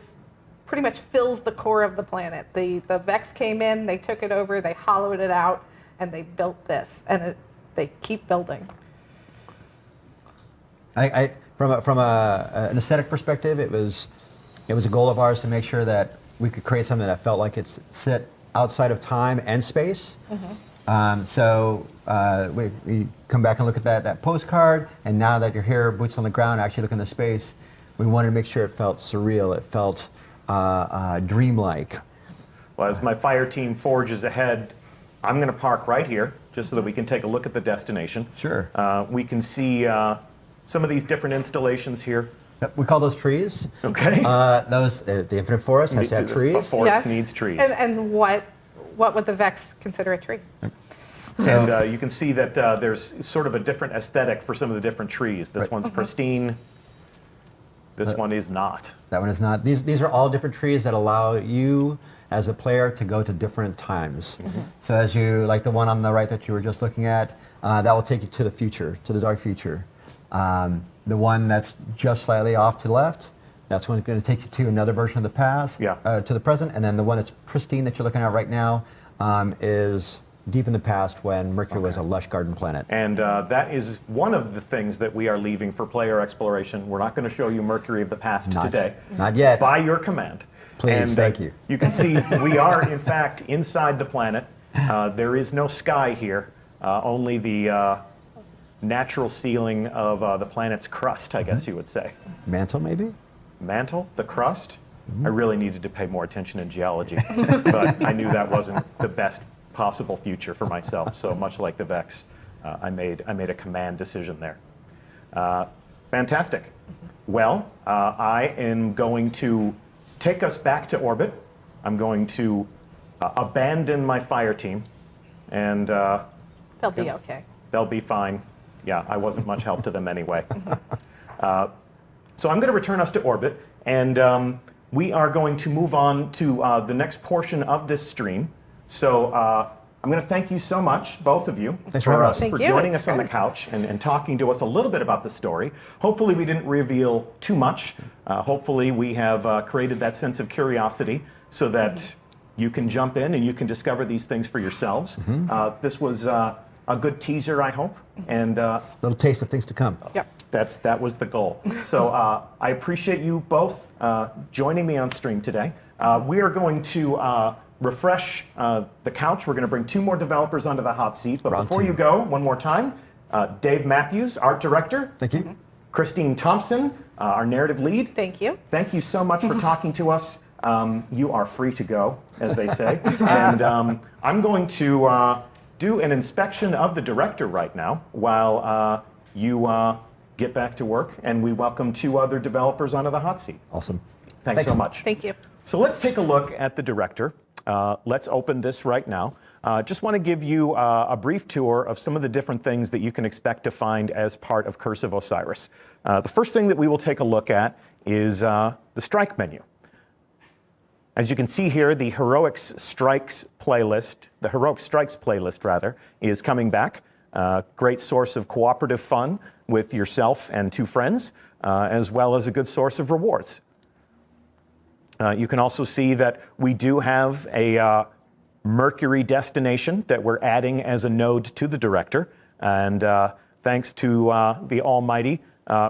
pretty much fills the core of the planet. The Vex came in, they took it over, they hollowed it out, and they built this, and they keep building. From an aesthetic perspective, it was a goal of ours to make sure that we could create something that felt like it's sit outside of time and space. So we come back and look at that postcard, and now that you're here, boots on the ground, actually looking at space, we wanted to make sure it felt surreal, it felt dreamlike. Well, as my fire team forges ahead, I'm going to park right here, just so that we can take a look at the destination. Sure. We can see some of these different installations here. We call those trees. Okay. The Infinite Forest has to have trees. A forest needs trees. And what would the Vex consider a tree? And you can see that there's sort of a different aesthetic for some of the different trees. This one's pristine. This one is not. That one is not. These are all different trees that allow you as a player to go to different times. So as you, like the one on the right that you were just looking at, that will take you to the future, to the dark future. The one that's just slightly off to the left, that's going to take you to another version of the past, to the present, and then the one that's pristine that you're looking at right now is deep in the past when Mercury was a lush garden planet. And that is one of the things that we are leaving for player exploration. We're not going to show you Mercury of the past today. Not yet. By your command. Please, and, thank you. You can see we are, in fact, inside the planet. There is no sky here, only the natural ceiling of the planet's crust, I guess you would say. Mantle, maybe? Mantle? The crust? I really needed to pay more attention in geology, but I knew that wasn't the best possible future for myself. So much like the Vex, I made a command decision there. Fantastic. Well, I am going to take us back to orbit. I'm going to abandon my fire team, and They'll be okay. They'll be fine. Yeah, I wasn't much help to them anyway. So I'm going to return us to orbit, and we are going to move on to the next portion of this stream. So I'm going to thank you so much, both of you, for joining us on the couch and talking to us a little bit about the story. Hopefully we didn't reveal too much. Hopefully we have created that sense of curiosity so that you can jump in and you can discover these things for yourselves. This was a good teaser, I hope, and little taste of things to come. Yep. That was the goal. So I appreciate you both joining me on stream today. We are going to refresh the couch. We're going to bring 2 more developers onto the hot seat. But before you go, one more time, Dave Matthews, art director. Thank you. Christine Thompson, our narrative lead. Thank you. Thank you so much for talking to us. You are free to go, as they say. And I'm going to do an inspection of the director right now while you get back to work, and we welcome 2 other developers onto the hot seat. Awesome. Thanks so much. Thank you. So let's take a look at the director. Let's open this right now. Just want to give you a brief tour of some of the different things that you can expect to find as part of Curse of Osiris. The first thing that we will take a look at is the strike menu. As you can see here, the Heroic Strikes playlist, is coming back. Great source of cooperative fun with yourself and 2 friends, as well as a good source of rewards. You can also see that we do have a Mercury destination that we're adding as a node to the director. And thanks to the almighty,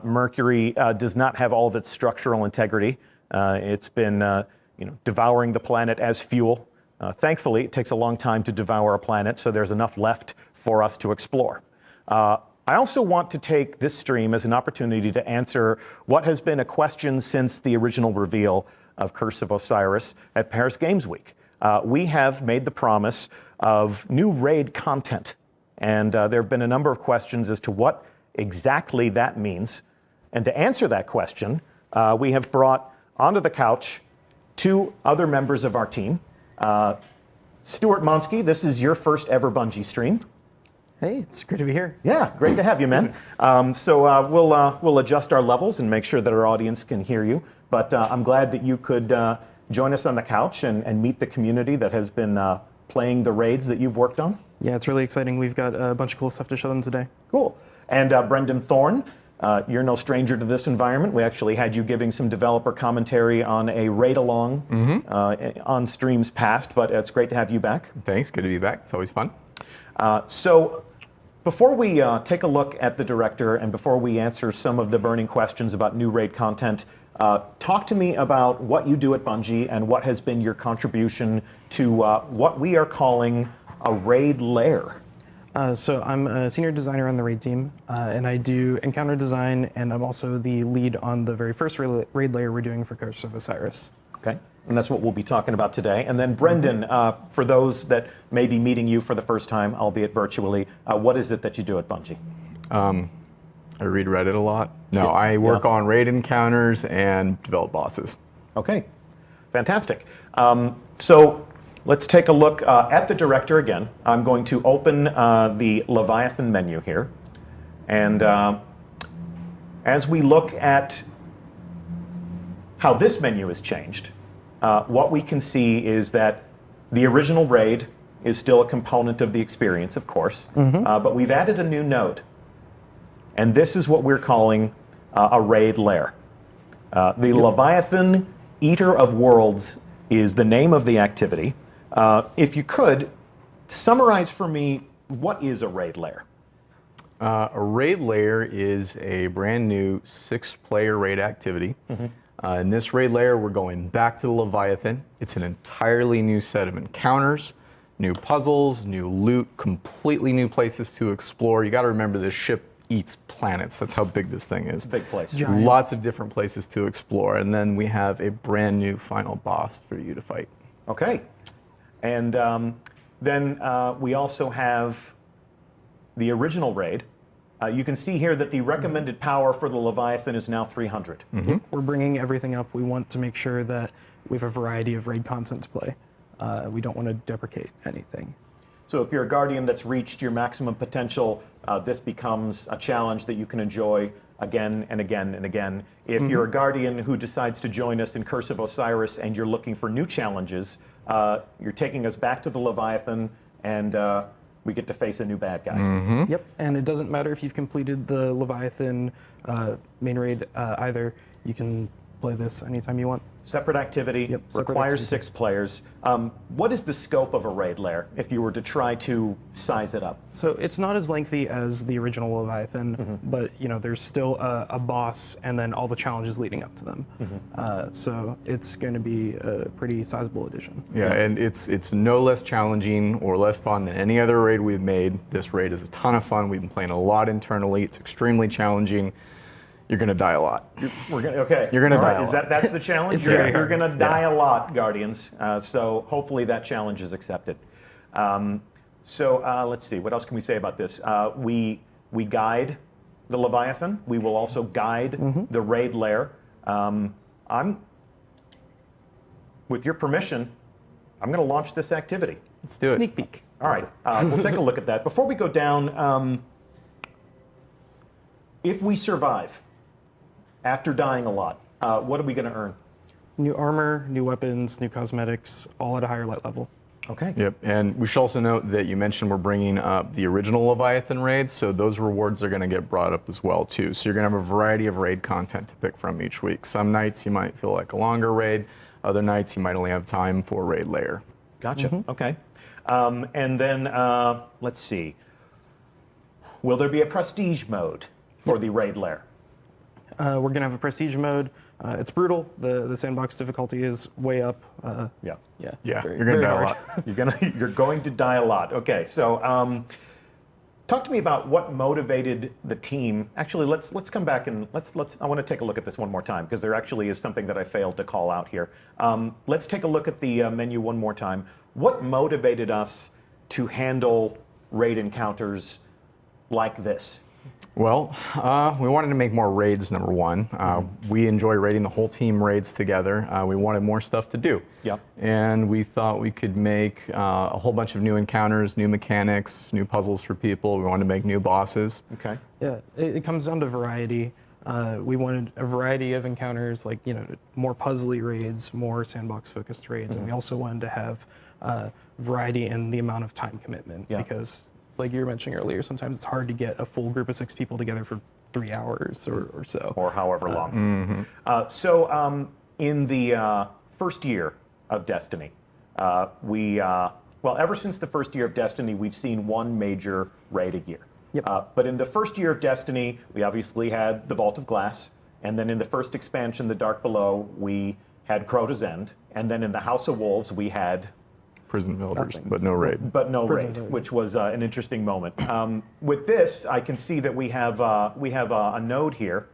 Mercury does not have all of its structural integrity. It's been devouring the planet as fuel. Thankfully, it takes a long time to devour a planet, so there's enough left for us to explore. I also want to take this stream as an opportunity to answer what has been a question since the original reveal of Curse of Osiris at Paris Games Week. We have made the promise of new raid content, and there have been a number of questions as to what exactly that means. And to answer that question, we have brought onto the couch 2 other members of our team. Stuart Monsky, this is your first ever Bungie stream. Hey, it's great to be here. Yeah, great to have you, man. We'll adjust our levels and make sure that our audience can hear you. But I'm glad that you could join us on the couch and meet the community that has been playing the raids that you've worked on. Yeah, it's really exciting. We've got a bunch of cool stuff to show them today. Cool. And Brendan Thorne, you're no stranger to this environment. We actually had you giving some developer commentary on a raid-along on streams past, but it's great to have you back. Thanks, good to be back. It's always fun. So before we take a look at the director and before we answer some of the burning questions about new raid content, talk to me about what you do at Bungie and what has been your contribution to what we are calling a raid lair. So I'm a senior designer on the raid team, and I do encounter design, and I'm also the lead on the very first raid layer we're doing for Curse of Osiris. Okay, and that's what we'll be talking about today. And then Brendan, for those that may be meeting you for the first time, albeit virtually, what is it that you do at Bungie? I read Reddit a lot. No, I work on raid encounters and develop bosses. Okay, fantastic. So let's take a look at the director again. I'm going to open the Leviathan menu here. And as we look at how this menu has changed, what we can see is that the original raid is still a component of the experience, of course, but we've added a new node. And this is what we're calling a raid lair. The Leviathan Eater of Worlds is the name of the activity. If you could, summarize for me, what is a raid lair? A raid lair is a brand new 6-player raid activity. In this raid lair, we're going back to the Leviathan. It's an entirely new set of encounters, new puzzles, new loot, completely new places to explore. You got to remember this ship eats planets. That's how big this thing is. Big place. Lots of different places to explore. And then we have a brand new final boss for you to fight. Okay. And then we also have the original raid. You can see here that the recommended power for the Leviathan is now 300. We're bringing everything up. We want to make sure that we have a variety of raid content to play. We don't want to deprecate anything. So if you're a Guardian that's reached your maximum potential, this becomes a challenge that you can enjoy again and again and again. If you're a Guardian who decides to join us in Curse of Osiris and you're looking for new challenges, you're taking us back to the Leviathan, and we get to face a new bad guy. Yep, and it doesn't matter if you've completed the Leviathan main raid either. You can play this anytime you want. Separate activity, requires 6 players. What is the scope of a raid lair if you were to try to size it up? So it's not as lengthy as the original Leviathan, but there's still a boss and then all the challenges leading up to them. So it's going to be a pretty sizable addition. Yeah, and it's no less challenging or less fun than any other raid we've made. This raid is a ton of fun. We've been playing a lot internally. It's extremely challenging. You're going to die a lot. We're gonna, okay. You're going to die a lot. That's the challenge? You're going to die a lot, Guardians. So hopefully that challenge is accepted. So let's see. What else can we say about this? We guide the Leviathan. We will also guide the raid lair. With your permission, I'm going to launch this activity. Let's do it. Sneak peek. All right. We'll take a look at that. Before we go down, if we survive after dying a lot, what are we going to earn? New armor, new weapons, new cosmetics, all at a higher light level. Okay. Yep, and we should also note that you mentioned we're bringing up the original Leviathan raids, so those rewards are going to get brought up as well too. So you're going to have a variety of raid content to pick from each week. Some nights you might feel like a longer raid, other nights you might only have time for raid lair. Gotcha. Okay. And then let's see. Will there be a prestige mode for the raid lair? We're going to have a prestige mode. It's brutal. The sandbox difficulty is way up. Yeah. Yeah, very- you're going to very die a hard. lot. You're going to die a lot. Okay. So talk to me about what motivated the team. Actually, let's come back and let's. I want to take a look at this one more time because there actually is something that I failed to call out here. Let's take a look at the menu one more time. What motivated us to handle raid encounters like this? Well, we wanted to make more raids, number one. We enjoy raiding the whole team raids together. We wanted more stuff to do. Yep. And we thought we could make a whole bunch of new encounters, new mechanics, new puzzles for people. We wanted to make new bosses. Okay. Yeah, it comes down to variety. We wanted a variety of encounters, like more puzzly raids, more sandbox-focused raids, and we also wanted to have variety in the amount of time commitment because, like you were mentioning earlier, sometimes it's hard to get a full group of 6 people together for 3 hours or so, or however long. So in the first year of Destiny, ever since the first year of Destiny, we've seen one major raid a year. Yep. But in the first year of Destiny, we obviously had the Vault of Glass, and then in the first expansion, The Dark Below, we had Crota's End, and then in the House of Wolves, we had Prison Builders, but no raid. But no raid, which was an interesting moment. With this, I can see that we have a node here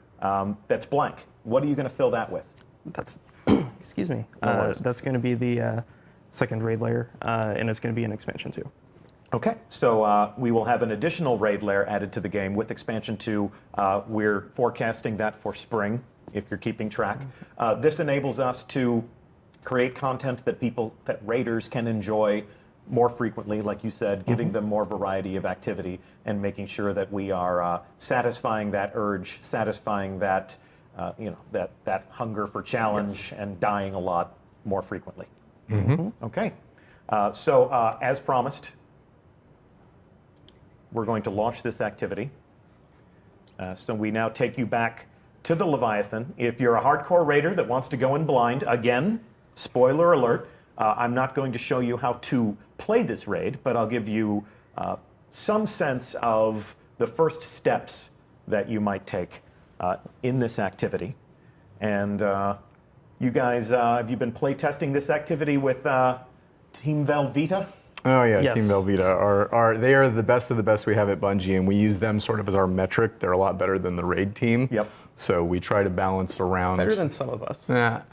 that's blank. What are you going to fill that with? That's, excuse me, that's going to be the second raid layer, and it's going to be an expansion too. Okay, so we will have an additional raid layer added to the game with expansion 2. We're forecasting that for spring, if you're keeping track. This enables us to create content that raiders can enjoy more frequently, like you said, giving them more variety of activity and making sure that we are satisfying that urge, satisfying that that hunger for challenge and dying a lot more frequently. Okay, so as promised, we're going to launch this activity. So we now take you back to the Leviathan. If you're a hardcore raider that wants to go in blind, again, spoiler alert, I'm not going to show you how to play this raid, but I'll give you some sense of the first steps that you might take in this activity. And you guys, have you been play testing this activity with Team Velveeta? Oh yeah, Yes. Team Velveeta they are the best of the best we have at Bungie, and we use them sort of as our metric. They're a lot better than the raid team. Yep. So we try to balance around. Better than some of us. Yeah,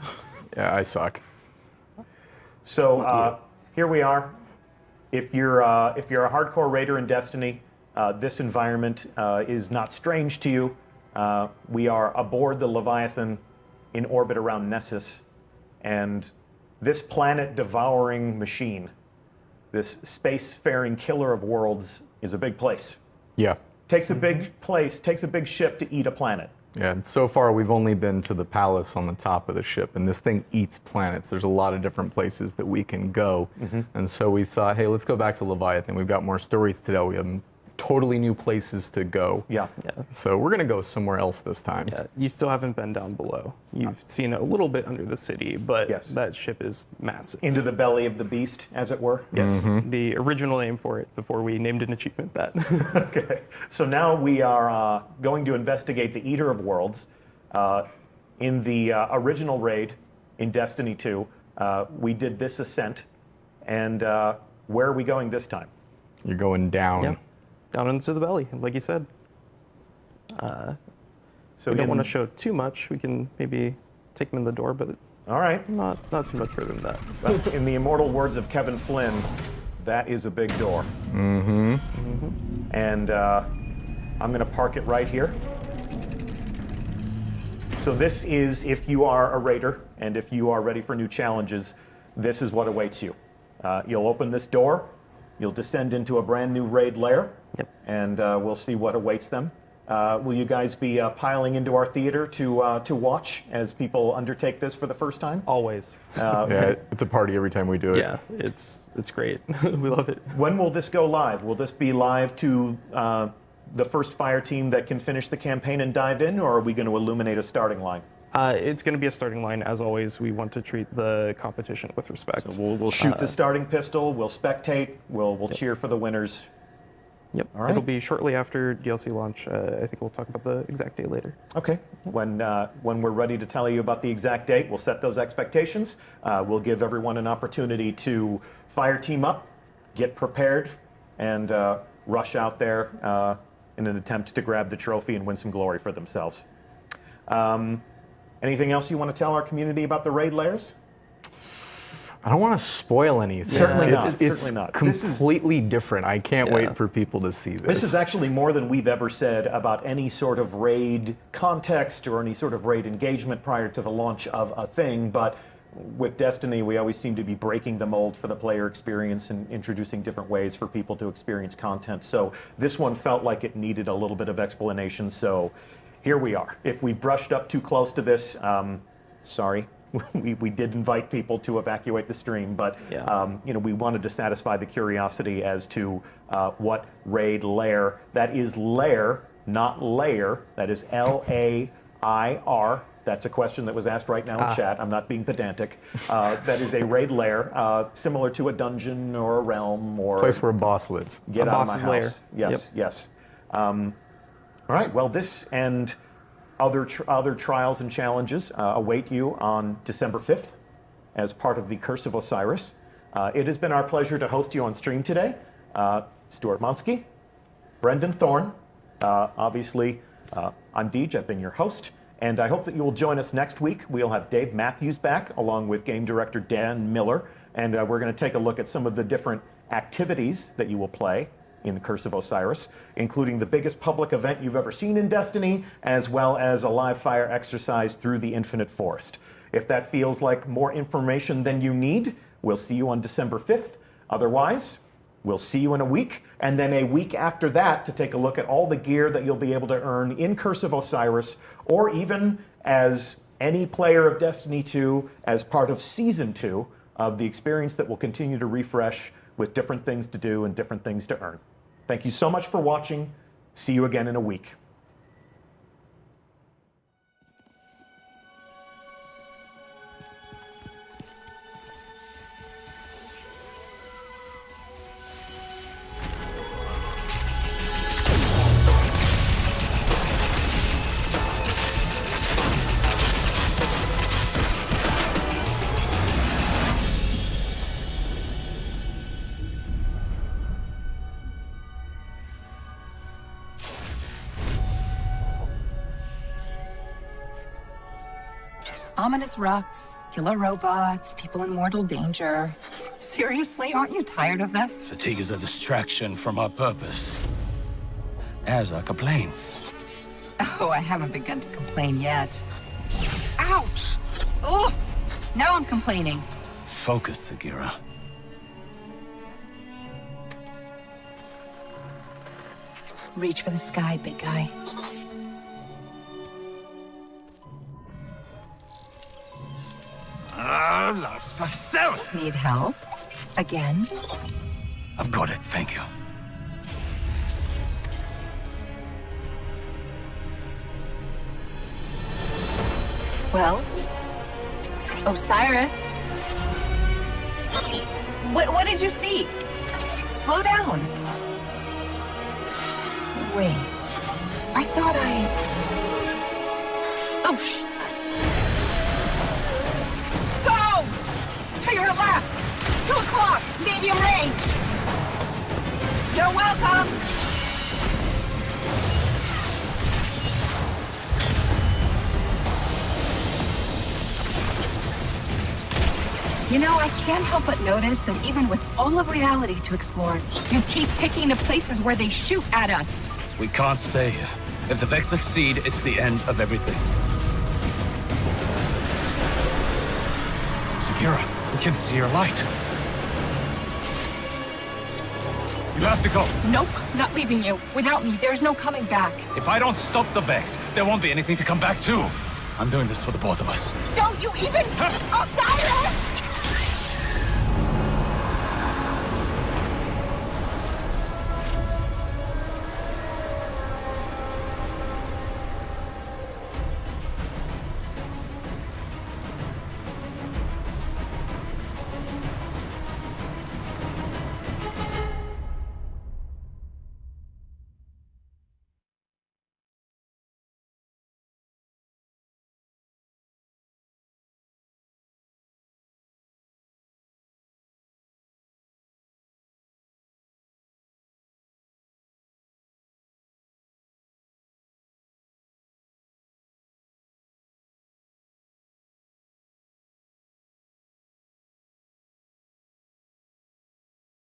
I suck. So here we are. If you're a hardcore raider in Destiny, this environment is not strange to you. We are aboard the Leviathan in orbit around Nessus, and this planet-devouring machine, this space-faring killer of worlds, is a big place. Yeah. Takes a big place, takes a big ship to eat a planet. Yeah, and so far we've only been to the palace on the top of the ship, and this thing eats planets. There's a lot of different places that we can go, and so we thought, hey, let's go back to Leviathan. We've got more stories to tell. We have totally new places to go. Yeah. So we're gonna go somewhere else this time. Yeah, you still haven't been down below. You've seen a little bit under the city, but that ship is massive. Into the belly of the beast, as it were. Yes, the original name for it before we named an achievement that. Okay, so now we are going to investigate the Eater of Worlds. In the original raid in Destiny 2, we did this ascent, and where are we going this time? You're going down. Yeah, down into the belly, like you said. So we don't want to show too much. We can maybe take them in the door, but all right, not too much further than that. In the immortal words of Kevin Flynn, That is a big door. Mm-hmm. And I'm going to park it right here. So this is, if you are a raider and if you are ready for new challenges, this is what awaits you. You'll open this door, you'll descend into a brand new raid lair, and we'll see what awaits them. Will you guys be piling into our theater to watch as people undertake this for the first time? Always. Yeah, it's a party every time we do it. Yeah, it's great. We love it. When will this go live? Will this be live to the first fire team that can finish the campaign and dive in, or are we going to illuminate a starting line? It's going to be a starting line. As always, we want to treat the competition with respect. So we'll shoot the starting pistol, we'll spectate, we'll cheer for the winners. Yep. All right. It'll be shortly after DLC launch. I think we'll talk about the exact date later. Okay. When we're ready to tell you about the exact date, we'll set those expectations. We'll give everyone an opportunity to fire team up, get prepared, and rush out there in an attempt to grab the trophy and win some glory for themselves. Anything else you want to tell our community about the raid lairs? I don't want to spoil anything. Certainly not. It's Certainly not. completely different. I can't wait for people to see this. This is actually more than we've ever said about any sort of raid context or any sort of raid engagement prior to the launch of a thing, but with Destiny, we always seem to be breaking the mold for the player experience and introducing different ways for people to experience content. So this one felt like it needed a little bit of explanation, so here we are. If we've brushed up too close to this, sorry. We did invite people to evacuate the stream, but we wanted to satisfy the curiosity as to what raid lair. That is lair, not layer. That is L-A-I-R. That's a question that was asked right now in chat. I'm not being pedantic. That is a raid lair, similar to a dungeon or a realm or place where a boss lives. Get a out of boss's my house. lair. Yes, yes. All right. Well, this and other trials and challenges await you on December 5th as part of the Curse of Osiris. It has been our pleasure to host you on stream today. Stuart Monsky, Brendan Thorne, obviously I'm Deej, I've been your host, and I hope that you will join us next week. We'll have Dave Matthews back along with game director Dan Miller, and we're going to take a look at some of the different activities that you will play in the Curse of Osiris, including the biggest public event you've ever seen in Destiny, as well as a live fire exercise through the Infinite Forest. If that feels like more information than you need, we'll see you on December 5th. Otherwise, we'll see you in a week, and then a week after that to take a look at all the gear that you'll be able to earn in Curse of Osiris, or even as any player of Destiny 2 as part of Season 2 of the experience that will continue to refresh with different things to do and different things to earn. Thank you so much for watching. See you again in a week. Ominous rocks, killer robots, people in mortal danger. Seriously, aren't you tired of this? Fatigue is a distraction from our purpose, as are complaints. Oh, I haven't begun to complain yet. Ouch! Ugh! Now I'm complaining. Focus, Sagira. Reach for the sky, big guy. La facel! Need help? Again? I've got it, thank you. Well, Osiris. What did you see? Slow down. Wait. I thought Oh, Go! To your left! 2 o'clock! Medium range! You're welcome! You know, I can't help but notice that even with all of reality to explore, you keep picking the places where they shoot at us. We can't stay here. If the Vex succeed, it's the end of everything. Sakira, we can see your light. You have to go. Nope, not leaving you. Without me, there's no coming back. If I don't stop the Vex, there won't be anything to come back to. I'm doing this for the both of us. Don't you even... Osiris!